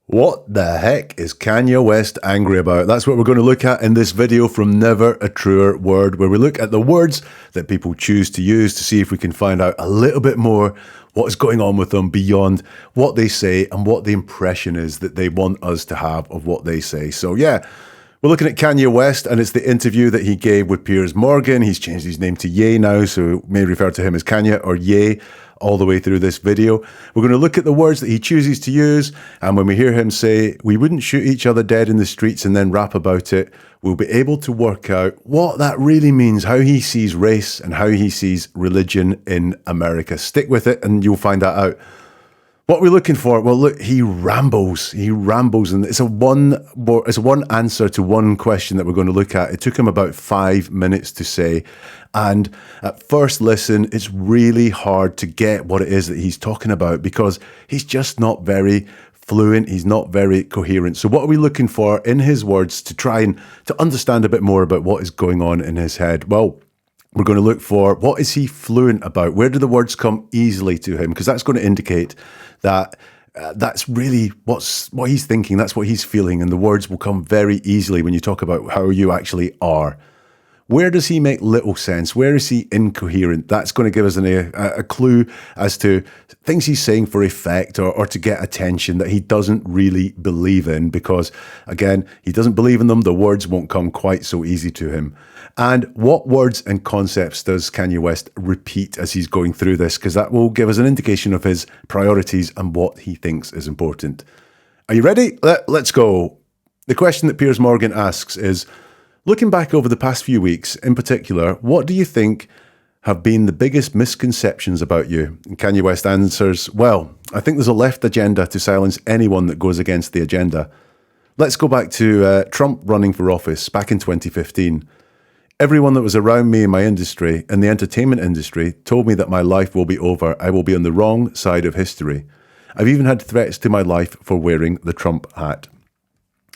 What the heck is Kanye West angry about? That's what we're going to look at in this video from Never a Truer Word, where we look at the words that people choose to use to see if we can find out a little bit more what is going on with them beyond what they say and what the impression is that they want us to have of what they say. So yeah, we're looking at Kanye West, and it's the interview that he gave with Piers Morgan. He's changed his name to Ye now, so we may refer to him as Kanye or Ye all the way through this video. We're going to look at the words that he chooses to use, and when we hear him say, "We wouldn't shoot each other dead in the streets," and then rap about it, we'll be able to work out what that really means, how he sees race and how he sees religion in America. Stick with it and you'll find that out. What we're looking for? Well, look, he rambles, and it's a one answer to one question that we're going to look at. It took him about 5 minutes to say, and at first listen, it's really hard to get what it is that he's talking about because he's just not very fluent, he's not very coherent. So what are we looking for in his words to try and to understand a bit more about what is going on in his head? Well, we're going to look for what is he fluent about? Where do the words come easily to him? Because that's going to indicate that that's really what he's thinking. That's what he's feeling. And the words will come very easily when you talk about how you actually are. Where does he make little sense? Where is he incoherent? That's going to give us a clue as to things he's saying for effect or to get attention that he doesn't really believe in because, again, he doesn't believe in them. The words won't come quite so easy to him. And what words and concepts does Kanye West repeat as he's going through this? Because that will give us an indication of his priorities and what he thinks is important. Are you ready? Let's go. The question that Piers Morgan asks is, looking back over the past few weeks, in particular, what do you think have been the biggest misconceptions about you? And Kanye West answers, well, I think there's a left agenda to silence anyone that goes against the agenda. Let's go back to Trump running for office back in 2015. Everyone that was around me in my industry, in the entertainment industry, told me that my life will be over. I will be on the wrong side of history. I've even had threats to my life for wearing the Trump hat.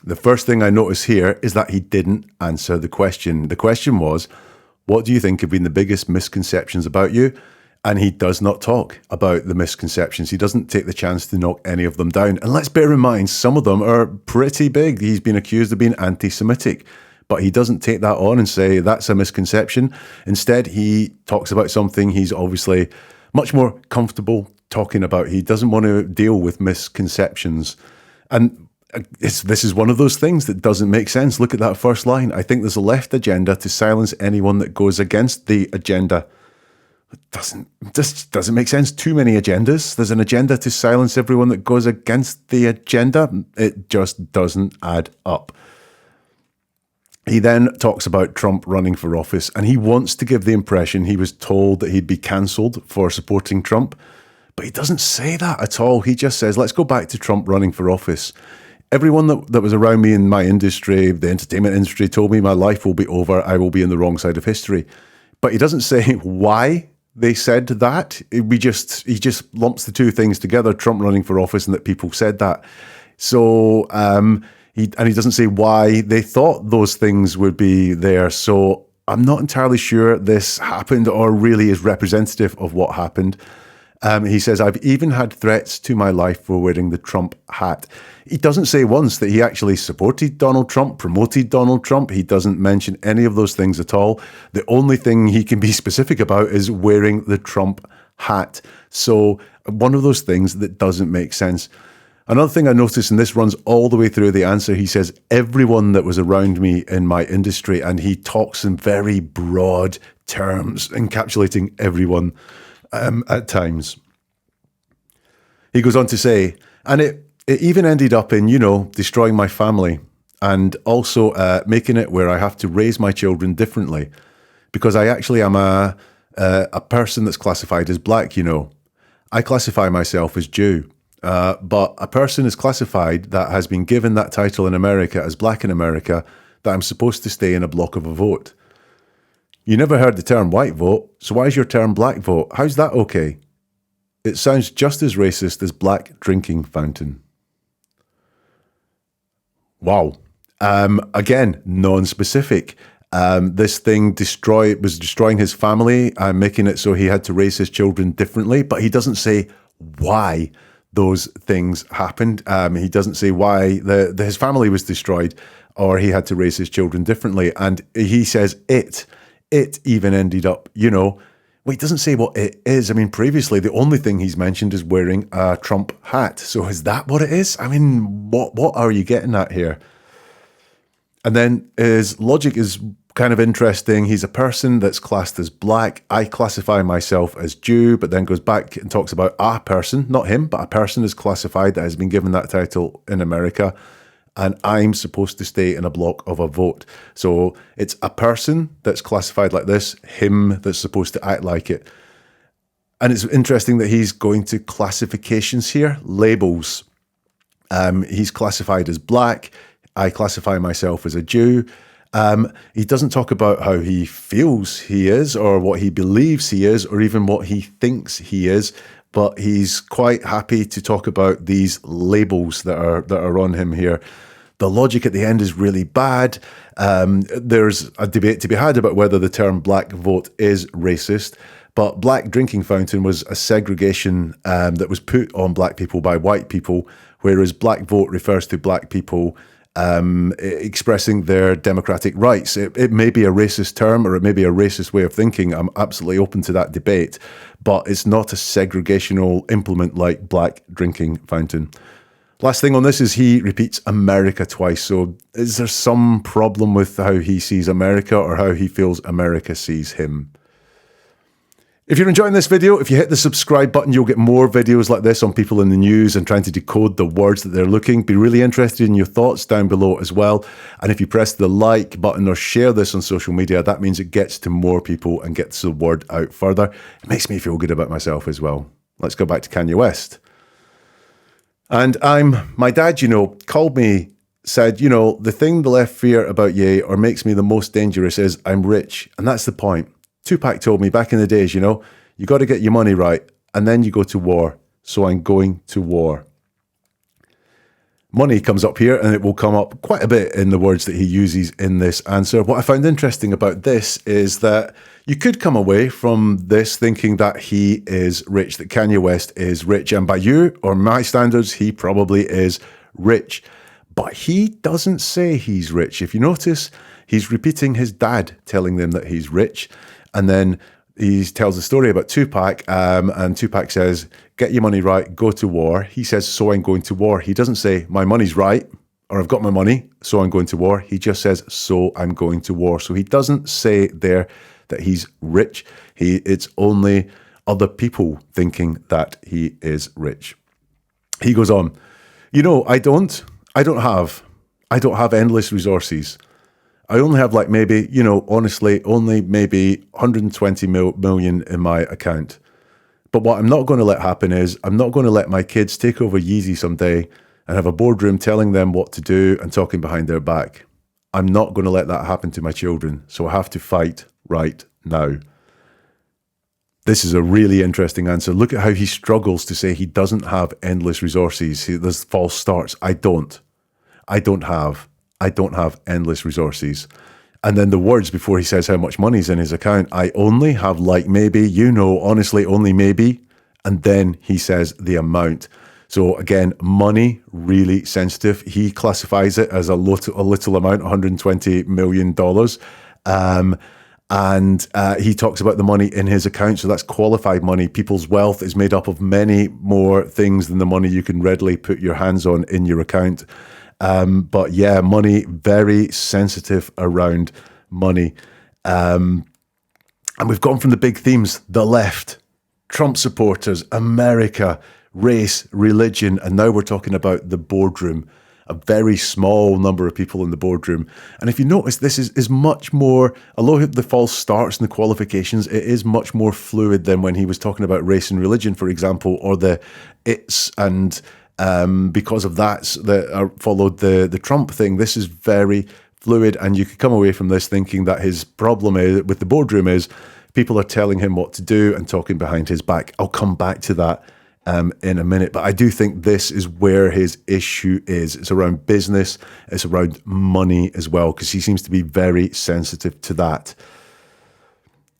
The first thing I notice here is that he didn't answer the question. The question was, what do you think have been the biggest misconceptions about you? And he does not talk about the misconceptions. He doesn't take the chance to knock any of them down. And let's bear in mind, some of them are pretty big. He's been accused of being anti-Semitic, but he doesn't take that on and say that's a misconception. Instead, he talks about something he's obviously much more comfortable talking about. He doesn't want to deal with misconceptions. And this is one of those things that doesn't make sense. Look at that first line. I think there's a left agenda to silence anyone that goes against the agenda. Just doesn't make sense. Too many agendas. There's an agenda to silence everyone that goes against the agenda. It just doesn't add up. He then talks about Trump running for office, and he wants to give the impression he was told that he'd be cancelled for supporting Trump. But he doesn't say that at all. He just says, let's go back to Trump running for office. Everyone that was around me in my industry, the entertainment industry, told me my life will be over. I will be on the wrong side of history. But he doesn't say why they said that. He just lumps the two things together, Trump running for office and that people said that. So he doesn't say why they thought those things would be there. So I'm not entirely sure this happened or really is representative of what happened. He says, I've even had threats to my life for wearing the Trump hat. He doesn't say once that he actually supported Donald Trump, promoted Donald Trump. He doesn't mention any of those things at all. The only thing he can be specific about is wearing the Trump hat. So one of those things that doesn't make sense. Another thing I noticed, and this runs all the way through the answer, he says, everyone that was around me in my industry, and he talks in very broad terms, encapsulating everyone at times. He goes on to say, and it even ended up in, destroying my family and also making it where I have to raise my children differently because I actually am a person that's classified as black, I classify myself as Jew. But a person is classified that has been given that title in America as black in America, that I'm supposed to stay in a block of a vote. You never heard the term white vote, so why is your term black vote? How's that okay? It sounds just as racist as black drinking fountain. Wow. Again, non-specific. This thing was destroying his family and making it so he had to raise his children differently, but he doesn't say why those things happened. He doesn't say why his family was destroyed or he had to raise his children differently. And he says it even ended up, well, he doesn't say what it is. I mean, previously, the only thing he's mentioned is wearing a Trump hat. So is that what it is? I mean, what are you getting at here? And then his logic is kind of interesting. He's a person that's classed as black. I classify myself as Jew, but then goes back and talks about a person, not him, but a person is classified that has been given that title in America. And I'm supposed to stay in a block of a vote. So it's a person that's classified like this, him that's supposed to act like it. And it's interesting that he's going to classifications here, labels. He's classified as black. I classify myself as a Jew. He doesn't talk about how he feels he is or what he believes he is or even what he thinks he is, but he's quite happy to talk about these labels that are on him here. The logic at the end is really bad. There's a debate to be had about whether the term black vote is racist, but black drinking fountain was a segregation that was put on black people by white people, whereas black vote refers to black people expressing their democratic rights. It may be a racist term or it may be a racist way of thinking. I'm absolutely open to that debate, but it's not a segregational implement like black drinking fountain. Last thing on this is he repeats America twice. So is there some problem with how he sees America or how he feels America sees him? If you're enjoying this video, if you hit the subscribe button, you'll get more videos like this on people in the news and trying to decode the words that they're looking. Be really interested in your thoughts down below as well. And if you press the like button or share this on social media, that means it gets to more people and gets the word out further. It makes me feel good about myself as well. Let's go back to Kanye West. And my dad, called me, said, the thing the left fear about Ye or makes me the most dangerous is I'm rich. And that's the point. Tupac told me back in the days, you got to get your money right and then you go to war. So I'm going to war. Money comes up here and it will come up quite a bit in the words that he uses in this answer. What I found interesting about this is that you could come away from this thinking that he is rich, that Kanye West is rich. And by you or my standards, he probably is rich. But he doesn't say he's rich. If you notice, he's repeating his dad telling them that he's rich. And then he tells a story about Tupac, and Tupac says, get your money right, go to war. He says, so I'm going to war. He doesn't say, my money's right, or I've got my money, so I'm going to war. He just says, so I'm going to war. So he doesn't say there that he's rich. It's only other people thinking that he is rich. He goes on, I don't have endless resources. I only have honestly, only maybe 120 million in my account. But what I'm not going to let happen is I'm not going to let my kids take over Yeezy someday and have a boardroom telling them what to do and talking behind their back. I'm not going to let that happen to my children. So I have to fight right now. This is a really interesting answer. Look at how he struggles to say he doesn't have endless resources. There's false starts. I don't have endless resources. And then the words before he says how much money's in his account, I only have maybe, honestly, only maybe. And then he says the amount. So again, money, really sensitive. He classifies it as a little amount, $120 million. And he talks about the money in his account. So that's qualified money. People's wealth is made up of many more things than the money you can readily put your hands on in your account. But yeah, money, very sensitive around money. And we've gone from the big themes, the left, Trump supporters, America, race, religion, and now we're talking about the boardroom, a very small number of people in the boardroom. And if you notice, this is much more, although the false starts and the qualifications, it is much more fluid than when he was talking about race and religion, for example, or the it's and because of that followed the Trump thing. This is very fluid, and you could come away from this thinking that his problem with the boardroom is people are telling him what to do and talking behind his back. I'll come back to that in a minute, but I do think this is where his issue is. It's around business, it's around money as well, because he seems to be very sensitive to that.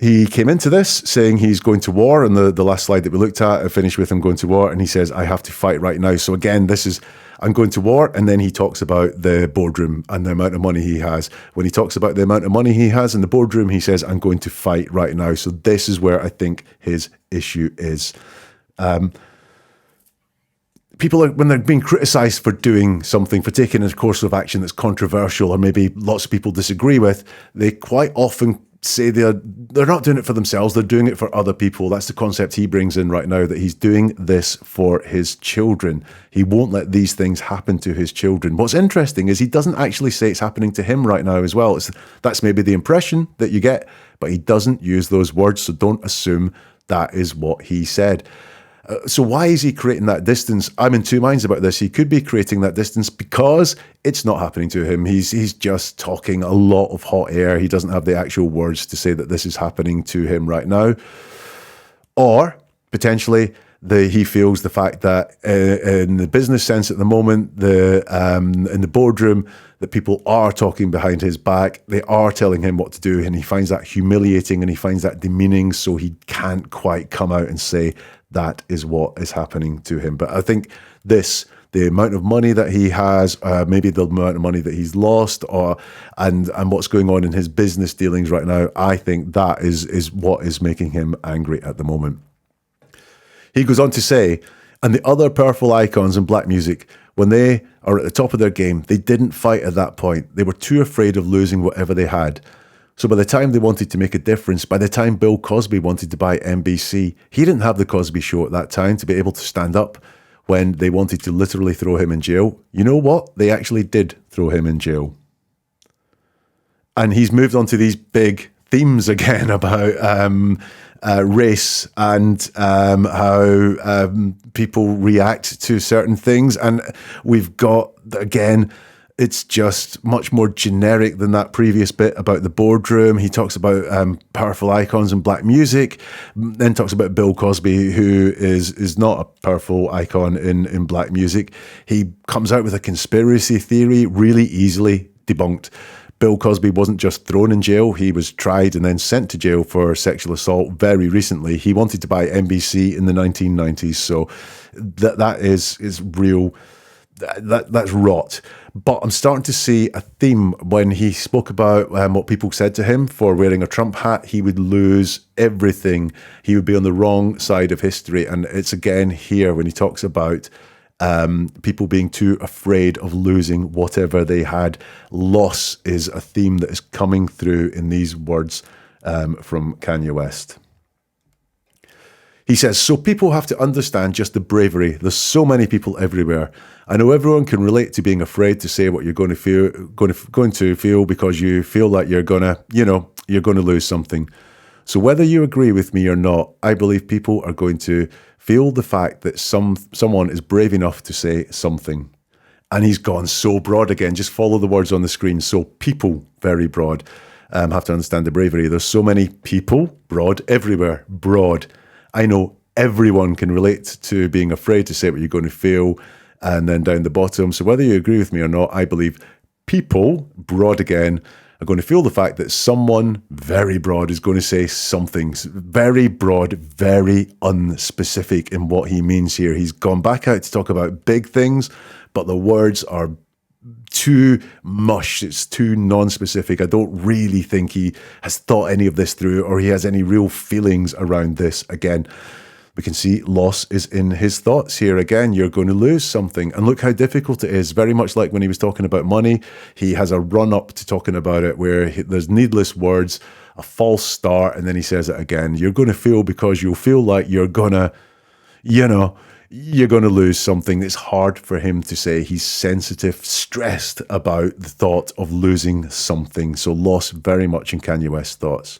He came into this saying he's going to war, and the last slide that we looked at, I finished with him going to war, and he says, I have to fight right now. So again, this is, I'm going to war, and then he talks about the boardroom and the amount of money he has. When he talks about the amount of money he has in the boardroom, he says, I'm going to fight right now. So this is where I think his issue is. People are, when they're being criticized for doing something, for taking a course of action that's controversial or maybe lots of people disagree with, they quite often say they're not doing it for themselves, they're doing it for other people. That's the concept he brings in right now, that he's doing this for his children. He won't let these things happen to his children. What's interesting is he doesn't actually say it's happening to him right now as well. That's maybe the impression that you get, but he doesn't use those words, so don't assume that is what he said. So why is he creating that distance? I'm in two minds about this. He could be creating that distance because it's not happening to him. He's just talking a lot of hot air. He doesn't have the actual words to say that this is happening to him right now. Or potentially he feels the fact that in the business sense at the moment, in the boardroom, that people are talking behind his back, they are telling him what to do, and he finds that humiliating and he finds that demeaning, so he can't quite come out and say that is what is happening to him. But I think the amount of money that he has, maybe the amount of money that he's lost, and what's going on in his business dealings right now, I think that is what is making him angry at the moment. He goes on to say, and the other powerful icons in black music, when they are at the top of their game, they didn't fight at that point. They were too afraid of losing whatever they had. So by the time they wanted to make a difference, by the time Bill Cosby wanted to buy NBC, he didn't have the Cosby Show at that time to be able to stand up when they wanted to literally throw him in jail. You know what? They actually did throw him in jail. And he's moved on to these big themes again about race and how people react to certain things. And we've got, again, it's just much more generic than that previous bit about the boardroom. He talks about powerful icons in black music, then talks about Bill Cosby, who is not a powerful icon in black music. He comes out with a conspiracy theory, really easily debunked. Bill Cosby wasn't just thrown in jail, he was tried and then sent to jail for sexual assault very recently. He wanted to buy NBC in the 1990s, so that is real. That's rot. But I'm starting to see a theme when he spoke about what people said to him for wearing a Trump hat. He would lose everything. He would be on the wrong side of history. And it's again here when he talks about people being too afraid of losing whatever they had. Loss is a theme that is coming through in these words from Kanye West. He says, so people have to understand just the bravery. There's so many people everywhere. I know everyone can relate to being afraid to say what you're going to feel because you feel like you're going to lose something. So whether you agree with me or not, I believe people are going to feel the fact that someone is brave enough to say something. And he's gone so broad again. Just follow the words on the screen. So people, very broad, have to understand the bravery. There's so many people, broad, everywhere, broad. I know everyone can relate to being afraid to say what you're going to feel, and then down the bottom. So whether you agree with me or not, I believe people, broad again, are going to feel the fact that someone very broad is going to say something very broad, very unspecific in what he means here. He's gone back out to talk about big things, but the words are too mush. It's too non-specific. I don't really think he has thought any of this through, or he has any real feelings around this. Again, we can see loss is in his thoughts here. Again, you're going to lose something. And look how difficult it is. Very much like when he was talking about money, he has a run-up to talking about it where there's needless words, a false start, and then he says it again. You're going to feel because you'll feel like you're going to, you're going to lose something. It's hard for him to say. He's sensitive, stressed about the thought of losing something. So loss very much in Kanye West's thoughts.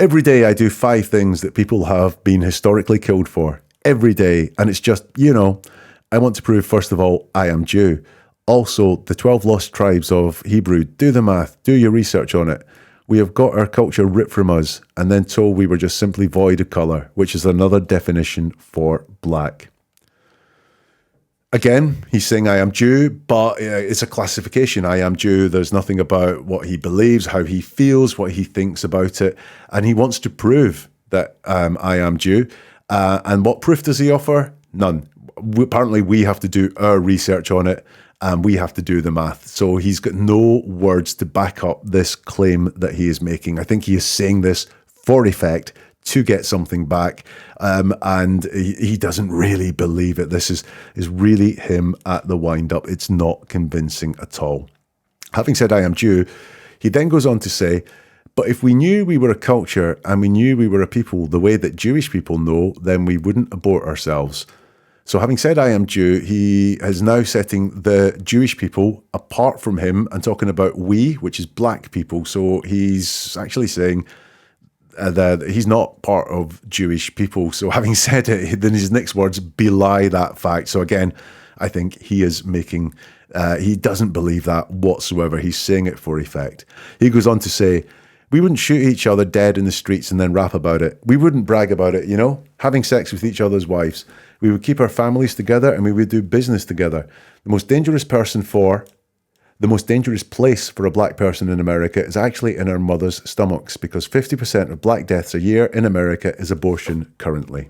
Every day I do 5 things that people have been historically killed for. Every day. And it's just, I want to prove, first of all, I am Jew. Also, the 12 lost tribes of Hebrew. Do the math. Do your research on it. We have got our culture ripped from us and then told we were just simply void of colour, which is another definition for black. Again, he's saying I am Jew, but it's a classification. I am Jew. There's nothing about what he believes, how he feels, what he thinks about it. And he wants to prove that I am Jew. And what proof does he offer? None. Apparently, we have to do our research on it and we have to do the math. So he's got no words to back up this claim that he is making. I think he is saying this for effect to get something back, and he doesn't really believe it. This is really him at the wind-up. It's not convincing at all. Having said I am Jew, he then goes on to say, but if we knew we were a culture and we knew we were a people the way that Jewish people know, then we wouldn't abort ourselves. So having said I am Jew, he is now setting the Jewish people apart from him and talking about we, which is black people. So he's actually saying that he's not part of Jewish people. So having said it, then his next words belie that fact. So again, I think he is making, he doesn't believe that whatsoever. He's saying it for effect. He goes on to say, we wouldn't shoot each other dead in the streets and then rap about it. We wouldn't brag about it, having sex with each other's wives. We would keep our families together and we would do business together. The most dangerous place for a black person in America is actually in our mothers' stomachs, because 50% of black deaths a year in America is abortion currently.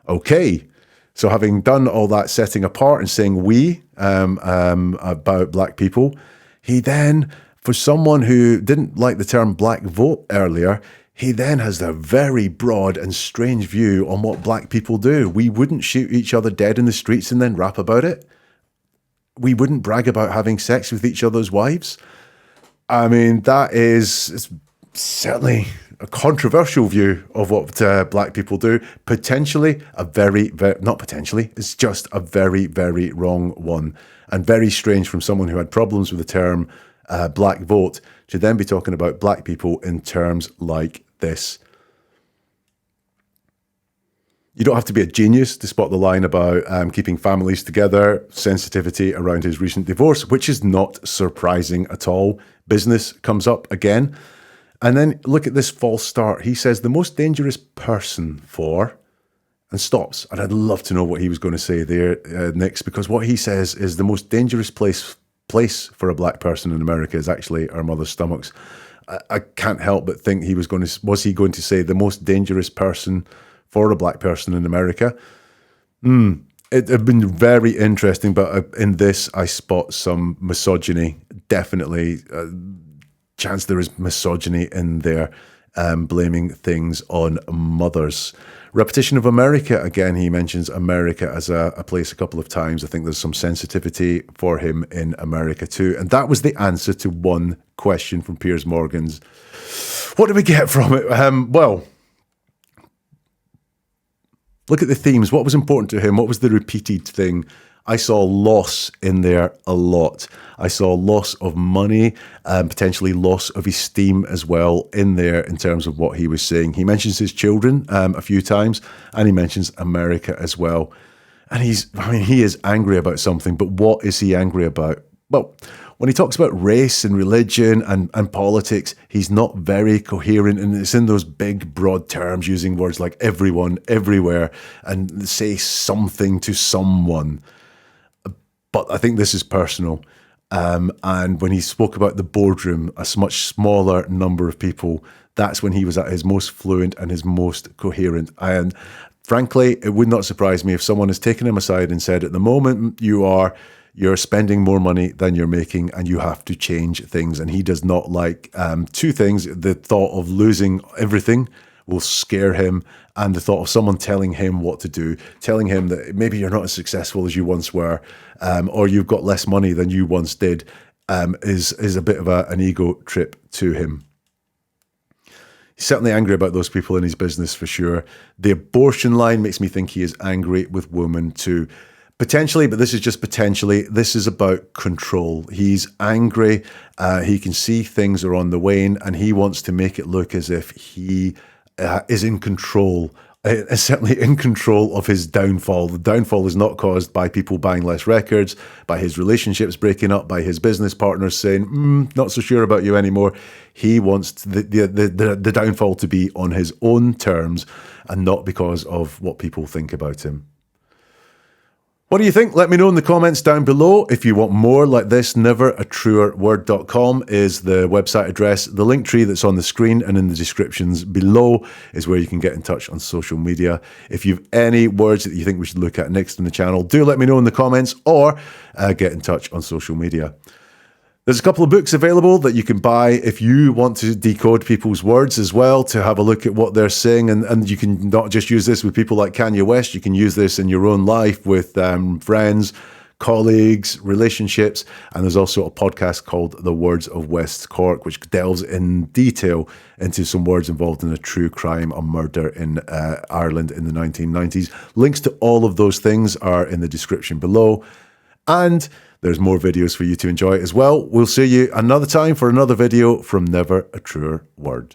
Okay, so having done all that setting apart and saying we about black people, he then, for someone who didn't like the term black vote earlier, he then has a very broad and strange view on what black people do. We wouldn't shoot each other dead in the streets and then rap about it. We wouldn't brag about having sex with each other's wives. I mean, that is certainly a controversial view of what black people do. Potentially not potentially, it's just a very, very wrong one. And very strange from someone who had problems with the term black vote to then be talking about black people in terms like this. You don't have to be a genius to spot the line about keeping families together, sensitivity around his recent divorce, which is not surprising at all. Business comes up again. And then look at this false start. He says the most dangerous person for, and stops. And I'd love to know what he was going to say there next, because what he says is the most dangerous place for a black person in America is actually our mother's stomachs. I can't help but think was he going to say the most dangerous person for a black person in America? It had been very interesting, but in this I spot some misogyny. Definitely, chance there is misogyny in there, blaming things on mothers. Repetition of America, again, he mentions America as a place a couple of times. I think there's some sensitivity for him in America too. And that was the answer to one question from Piers Morgan's. What did we get from it? Well, look at the themes. What was important to him? What was the repeated thing? I saw loss in there a lot. I saw loss of money, potentially loss of esteem as well in there in terms of what he was saying. He mentions his children a few times, and he mentions America as well. And he is angry about something, but what is he angry about? Well, when he talks about race and religion and politics, he's not very coherent, and it's in those big, broad terms, using words like everyone, everywhere, and say something to someone. But I think this is personal. And when he spoke about the boardroom, a much smaller number of people, that's when he was at his most fluent and his most coherent. And frankly, it would not surprise me if someone has taken him aside and said, at the moment you're spending more money than you're making and you have to change things. And he does not like two things. The thought of losing everything will scare him, and the thought of someone telling him what to do, telling him that maybe you're not as successful as you once were, or you've got less money than you once did, is a bit of an ego trip to him. He's certainly angry about those people in his business for sure. The abortion line makes me think he is angry with women too. Potentially, but this is just potentially, this is about control. He's angry, he can see things are on the wane, and he wants to make it look as if he is in control, is certainly in control of his downfall. The downfall is not caused by people buying less records, by his relationships breaking up, by his business partners saying, not so sure about you anymore. He wants the downfall to be on his own terms and not because of what people think about him. What do you think? Let me know in the comments down below. If you want more like this, neveratruerword.com is the website address. The link tree that's on the screen and in the descriptions below is where you can get in touch on social media. If you've any words that you think we should look at next in the channel, do let me know in the comments or get in touch on social media. There's a couple of books available that you can buy if you want to decode people's words as well, to have a look at what they're saying. And you can not just use this with people like Kanye West, you can use this in your own life with friends, colleagues, relationships. And there's also a podcast called The Words of West Cork, which delves in detail into some words involved in a true crime, a murder in Ireland in the 1990s. Links to all of those things are in the description below. And there's more videos for you to enjoy as well. We'll see you another time for another video from Never a Truer Word.